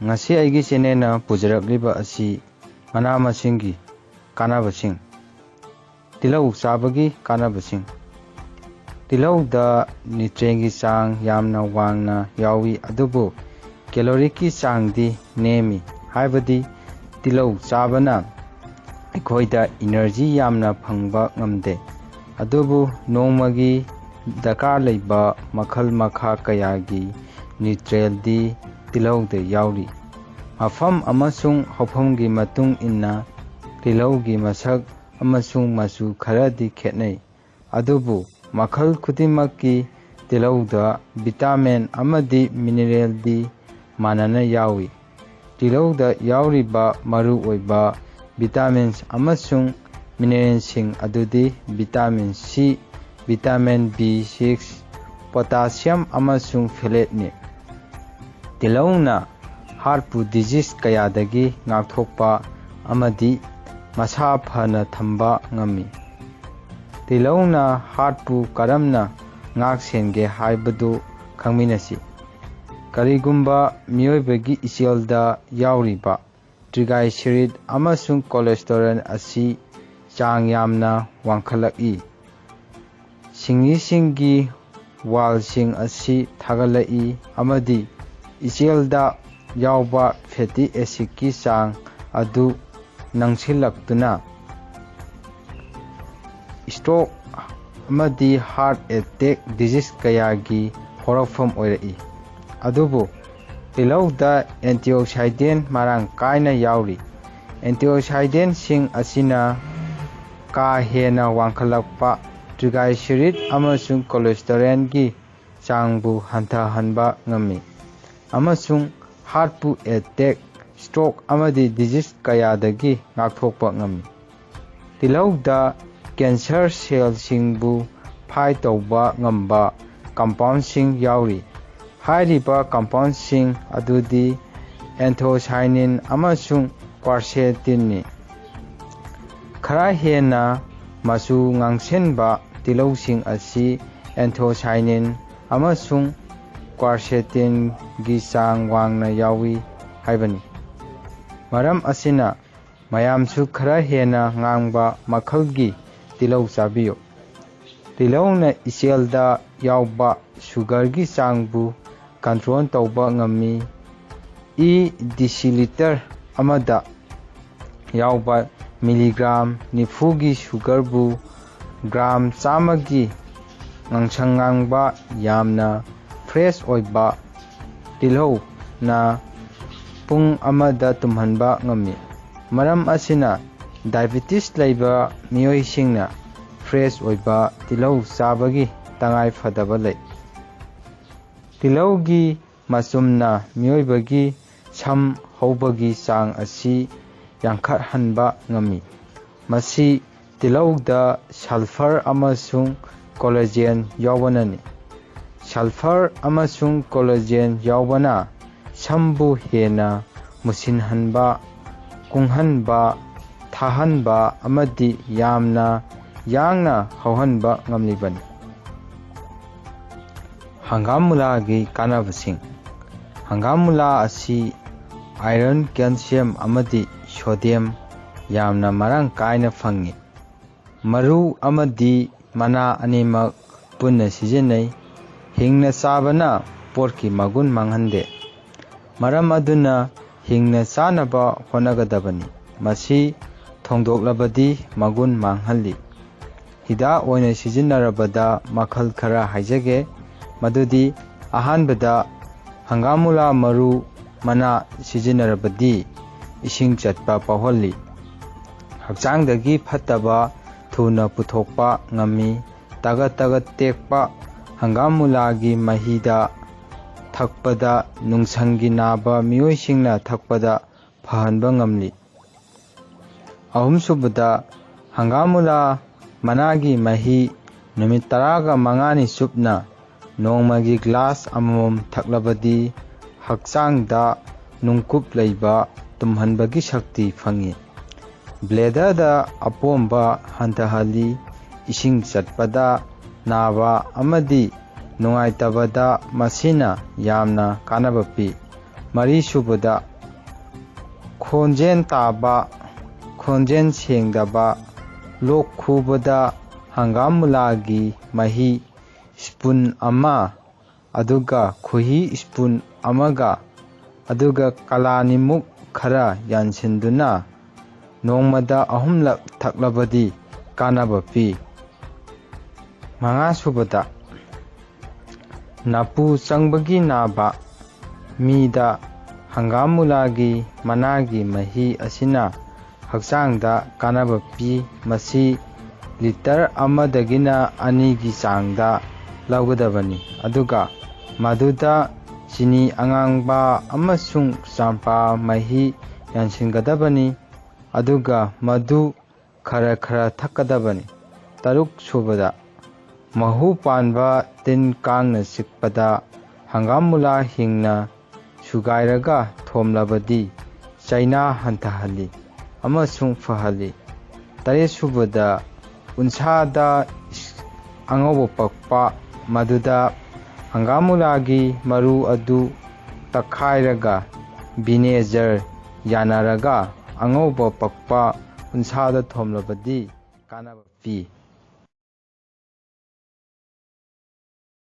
ngasi aigi chenena pujarakliba asi mana masingi kannabasing tilhw chabagi kannabasing tilhw da nutrient gi chang yamna wangna yawi adubu calorie ki chang di nemi haibadi tilhw chabana ikhoida energy yamna phangba ngamde adubu nongmagi dakar leiba makhal makha kayagi nutrient di tilhw da yauri mafam amasung hofamgi matung inna tilhw gi masak amasung masu kharadi khetnai adubu makhal khudimaki tilhw da vitamin amadi mineral di manana yawi tilhw da yauriba maru oiba vitamins amasung minerals sing adudi vitamin C vitamin B6 potassium amasung folate ni tilhw na heart disease kayadagi ngakthokpa amadi masa phana thamba ngami tilhw na heart karamna ngak senge haibadu khangminasi karigumba miyoibagi iselda yauriba triglyceride amasung cholesterol asi chang yamna wangkhalaki singi wall sing asi thagalai amadi iselda yauba fatty acid ki chang adu nangsilaktuna stroke amadi heart attack disease kayagi horofam oirai adubu tilhw da antioxidant marang kaina yauri antioxidant sing asina ka hena wangkhalakpa triglyceride amasung cholesterol gi changbu hanthahanba ngami amasung heart attack stroke amadi disease kayadagi ngakthokpa ngami tilhw da cancer cell singbu fight tawba ngamba compound sing yauri hairiba compound sing adudi anthocyanin amasung quercetin ni khara hena masu ngangsenba tilhw sing asi anthocyanin amasung quercetin gi chang wangna yawi haibani maram asina mayamsu khara hena ngangba makhalgi tilhw chabiyo tilhw na iselda yauba sugar gi changbu control tawba ngami deciliter amada yauba milligram nifugi sugar bu gram chamagi ngangsanngangba yamna fresh oiba tilhw na pung amada tumhanba ngami maram asina diabetes laiba miyoi singna fresh oiba tilhw chabagi tangai fadaba lei tilhw gi masumna miyoibagi sam hobagi chang asi yangkhat hanba ngami masi tilhw da sulfur amasung collagen yawanani sulfur amasung collagen yawana sambu hena musinhanba kunghanba thahanba amadi yamna yangna hauhanba ngamlibani hangam mula gi kannabasing hangam mula asi iron calcium amadi sodium yamna marang kaina phangi maru amadi mana animak punna sijenai hingna sabana porki magun manghande maram aduna hingna sanaba honagadabani masi thongdoklabadi magun manghalli hida oina sijinarabada makhal khara haijage madudi ahanbada hangam mula maru mana sijinarabadi ising chatpa paholi hakchangdagi phattaba thuna puthokpa ngami tagat tekpa hangam mula gi mahida thakpada nungsangi naba miyoi singna thakpada phahanba ngamli ahumsubada hangam mula managi mahi numit 15 supna nongmagi glass amamom thaklabadi hakchangda nungkup leiba tumhanbagi shakti phangi bladder da apomba hantahali ising chatpada naba amadi nungaitabada masina yamna kanaba pi ꯃꯔꯤꯁꯨꯕꯗ ꯈꯣꯟꯖꯦꯜ ꯇꯥꯕ, ꯈꯣꯟꯖꯦꯜ ꯁꯦꯡꯗꯕ, ꯂꯣꯛ ꯈꯨꯕꯗ ꯍꯪꯒꯥꯝ ꯃꯨꯂꯥꯒꯤ ꯃꯍꯤ spoon ꯑꯃ, ꯑꯗꯨꯒ ꯈꯨꯍꯤ spoon ꯑꯃꯒ, ꯑꯗꯨꯒ ꯀꯂꯥꯅꯤꯃꯨꯛ ꯈꯔ ꯌꯥꯟꯁꯤꯟꯗꯨꯅ ꯅꯣꯡꯃꯗ 3ꯂꯛ ꯊꯛꯂꯕꯗꯤ ꯀꯥꯟꯅꯕ ꯄꯤ꯫ ꯃꯉꯥꯁꯨꯕꯗ ꯅꯥꯄꯨ ꯆꯪꯕꯒꯤ ꯅꯥꯕ ꯃꯤꯗ ꯍꯪꯒꯥꯝ ꯃꯨꯂꯥꯒꯤ ꯃꯅꯥꯒꯤ ꯃꯍꯤ ꯑꯁꯤꯅ ꯍꯛꯆꯥꯡꯗ ꯀꯥꯟꯅꯕ ꯄꯤ꯫ ꯃꯁꯤ ꯂꯤꯇꯔ 1ꯗꯒꯤꯅ 2ꯒꯤ ꯆꯥꯡꯗ ꯂꯧꯒꯗꯕꯅꯤ, ꯑꯗꯨꯒ ꯃꯗꯨꯗ ꯆꯤꯅꯤ ꯑꯉꯥꯡꯕ ꯑꯃꯁꯨꯡ ꯆꯝꯄ꯭ꯔꯥ ꯃꯍꯤ ꯌꯥꯟꯁꯤꯟꯒꯗꯕꯅꯤ, ꯑꯗꯨꯒ ꯃꯗꯨ ꯈꯔ ꯈꯔ ꯊꯛꯀꯗꯕꯅꯤ꯫ ꯇꯔꯨꯛꯁꯨꯕꯗ ꯃꯍꯨ ꯄꯥꯟꯕ ꯇꯤꯟ ꯀꯥꯡꯅ ꯆꯤꯛꯄꯗ ꯍꯪꯒꯥꯝ ꯃꯨꯂꯥ ꯍꯤꯡꯅ ꯁꯨꯒꯥꯏꯔꯒ ꯊꯣꯝꯂꯕꯗꯤ ꯆꯩꯅꯥ ꯍꯟꯊꯍꯜꯂꯤ ꯑꯃꯁꯨꯡ ꯐꯍꯜꯂꯤ꯫ ꯇꯔꯦꯠꯁꯨꯕꯗ ꯎꯟꯁꯥꯗ ꯑꯉꯧꯕ ꯄꯛꯄ, ꯃꯗꯨꯗ ꯍꯪꯒꯥꯝ ꯃꯨꯂꯥꯒꯤ ꯃꯔꯨ ꯑꯗꯨ ꯇꯛꯈꯥꯏꯔꯒ ꯚꯤꯅꯦꯒꯔ ꯌꯥꯟꯅꯔꯒ ꯑꯉꯧꯕ ꯄꯛꯄ ꯎꯟꯁꯥꯗ ꯊꯣꯝꯂꯕꯗꯤ ꯀꯥꯟꯅꯕ ꯄꯤ꯫